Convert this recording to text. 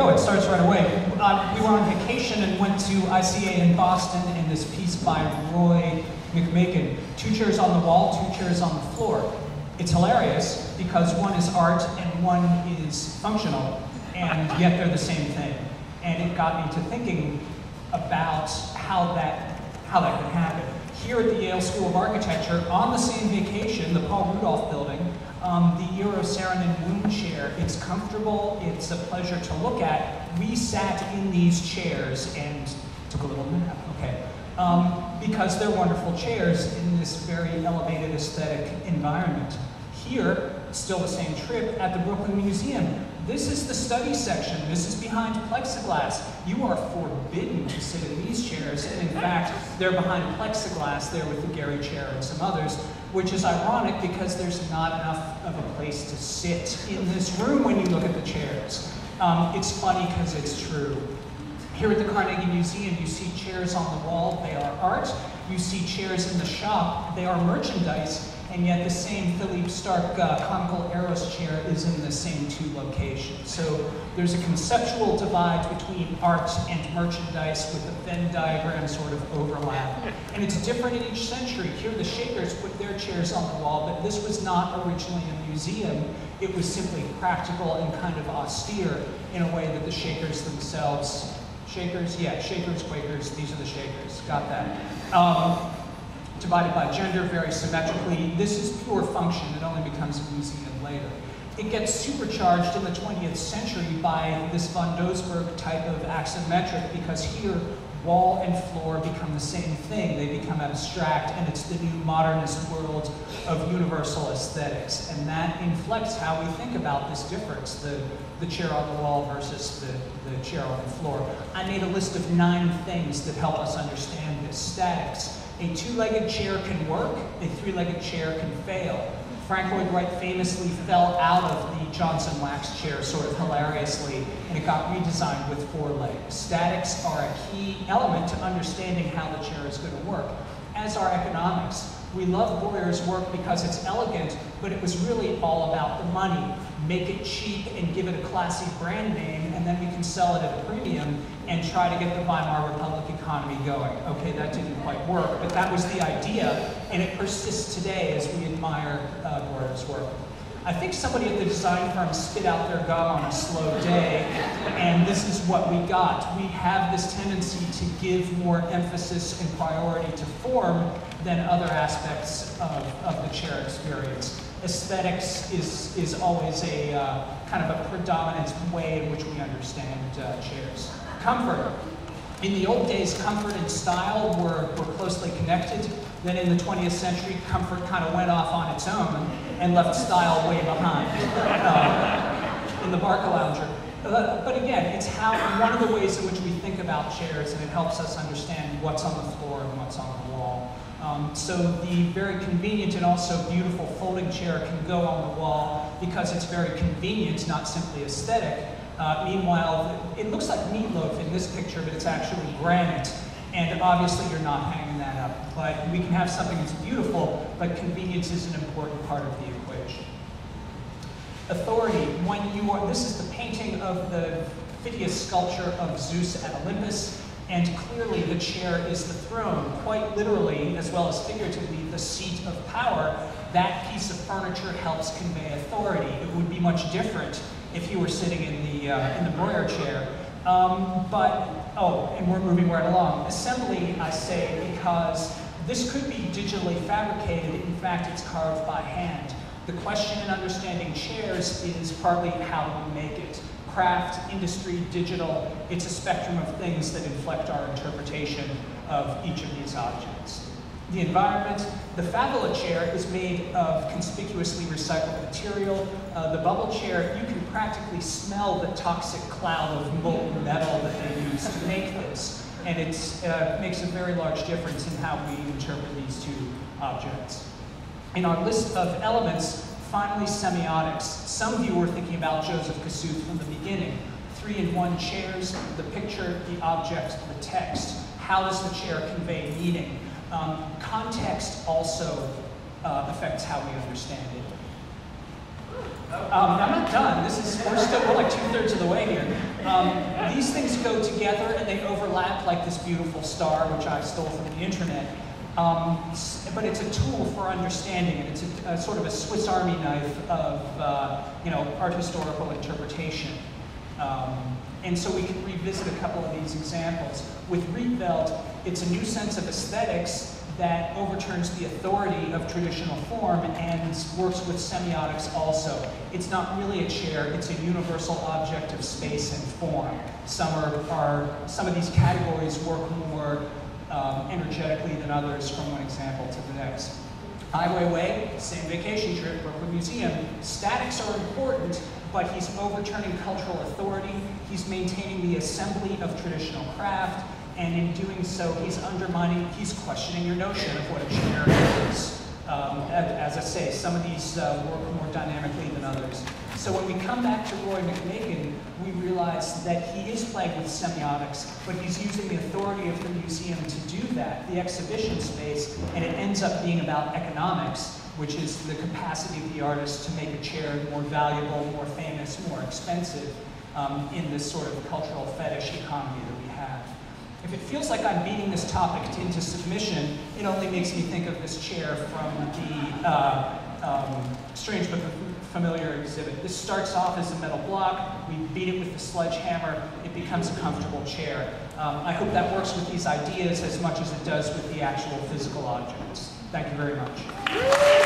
go, it starts right away. We were on vacation and went to ICA in Boston, and this piece by Roy McMakin, 2 chairs on the wall, 2 chairs on the floor. It's hilarious because one is art and one is functional, and yet they're the same thing. And it got me to thinking about how that could happen. Here at the Yale School of Architecture, on the same vacation, the Paul Rudolph building, the Eero Saarinen Moon chair, it's comfortable, it's a pleasure to look at. We sat in these chairs and took a little nap, okay. Because they're wonderful chairs in this very elevated aesthetic environment. Here, still the same trip, at the Brooklyn Museum. This is the study section. This is behind plexiglass. You are forbidden to sit in these chairs, and in fact, they're behind plexiglass there with the Gehry chair and some others, which is ironic because there's not enough of a place to sit in this room when you look at the chairs. It's funny because it's true. Here at the Carnegie Museum, you see chairs on the wall, they are art. You see chairs in the shop, they are merchandise, and yet the same Philippe Starck conical arrows chair is in the same 2 locations. So there's a conceptual divide between art and merchandise with the Venn diagram sort of overlap. And it's different in each century. Here the Shakers put their chairs on the wall, but this was not originally a museum. It was simply practical and kind of austere in a way that the Shakers themselves, Shakers? Yeah, Shakers, Quakers, these are the Shakers, got that. Divided by gender very symmetrically. This is pure function. It only becomes a museum later. It gets supercharged in the 20th century by this von Doesburg type of axiometric, because here wall and floor become the same thing. They become abstract, and it's the new modernist world of universal aesthetics. And that inflects how we think about this difference, the chair on the wall versus the chair on the floor. I made a list of 9 things that help us understand this. Statics. A 2-legged chair can work, a 3-legged chair can fail. Frank Lloyd Wright famously fell out of the Johnson wax chair sort of hilariously, and it got redesigned with 4 legs. Statics are a key element to understanding how the chair is going to work, as are economics. We love Boyer's work because it's elegant, but it was really all about the money. Make it cheap and give it a classy brand name, and then we can sell it at a premium and try to get the Weimar Republic economy going. Okay, that didn't quite work, but that was the idea, and it persists today as we admire Boyer's work. I think somebody at the design firm spit out their gum on a slow day, and this is what we got. We have this tendency to give more emphasis and priority to form than other aspects of the chair experience. Aesthetics is always a kind of a predominant way in which we understand chairs. Comfort. In the old days, comfort and style were closely connected. Then in the 20th century, comfort kind of went off on its own and left style way behind in the Barcalounger. But again, it's one of the ways in which we think about chairs, and it helps us understand what's on the floor and what's on the wall. So the very convenient and also beautiful folding chair can go on the wall because it's very convenient, not simply aesthetic. Meanwhile, it looks like meatloaf in this picture, but it's actually granite. And obviously you're not hanging that up. But we can have something that's beautiful, but convenience is an important part of the equation. Authority. This is the painting of the Phidias sculpture of Zeus at Olympus. And clearly the chair is the throne, quite literally, as well as figuratively, the seat of power. That piece of furniture helps convey authority. It would be much different if you were sitting in the Breuer chair. And we're moving right along. Assembly, I say, because this could be digitally fabricated. In fact, it's carved by hand. The question in understanding chairs is partly how do we make it? Craft, industry, digital, it's a spectrum of things that inflect our interpretation of each of these objects. The environment, the Favela chair is made of conspicuously recycled material. The bubble chair, you can practically smell the toxic cloud of molten metal that they use to make this. And it makes a very large difference in how we interpret these 2 objects. In our list of elements, finally semiotics. Some of you were thinking about Joseph Kassouf from the beginning. 3-in-1 chairs, the picture, the object, the text. How does the chair convey meaning? Context also affects how we understand it. I'm not done. We're like 2/3 of the way here. These things go together and they overlap like this beautiful star, which I stole from the internet. But it's a tool for understanding, and it's a sort of a Swiss Army knife of art historical interpretation. And so we can revisit a couple of these examples. With Rietveld, it's a new sense of aesthetics that overturns the authority of traditional form and works with semiotics also. It's not really a chair, it's a universal object of space and form. Some of these categories work more energetically than others from one example to the next. Ai Weiwei, same vacation trip, Brooklyn Museum. Statics are important, but he's overturning cultural authority. He's maintaining the assembly of traditional craft, and in doing so, he's questioning your notion of what a chair is. As I say, some of these work more dynamically than others. So when we come back to Roy McMakin, we realize that he is playing with semiotics, but he's using the authority of the museum to do that, the exhibition space, and it ends up being about economics, which is the capacity of the artist to make a chair more valuable, more famous, more expensive in this sort of cultural fetish economy that we have. If it feels like I'm beating this topic into submission, it only makes me think of this chair from the Strange but Familiar exhibit. This starts off as a metal block, we beat it with the sledgehammer, it becomes a comfortable chair. I hope that works with these ideas as much as it does with the actual physical objects. Thank you very much.